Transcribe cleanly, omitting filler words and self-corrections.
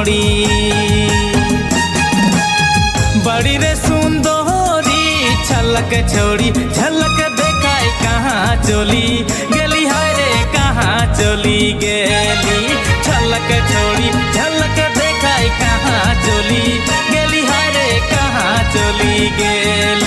छोड़ी। बड़ी रे सुंदरी छलक छोड़ी, झलक देखाई कहाँ चली गेली, हाय रे कहाँ चली गेली। छलक छोड़ी झलक देखाई कहाँ चली गेली, हाय रे कहाँ चली गेली।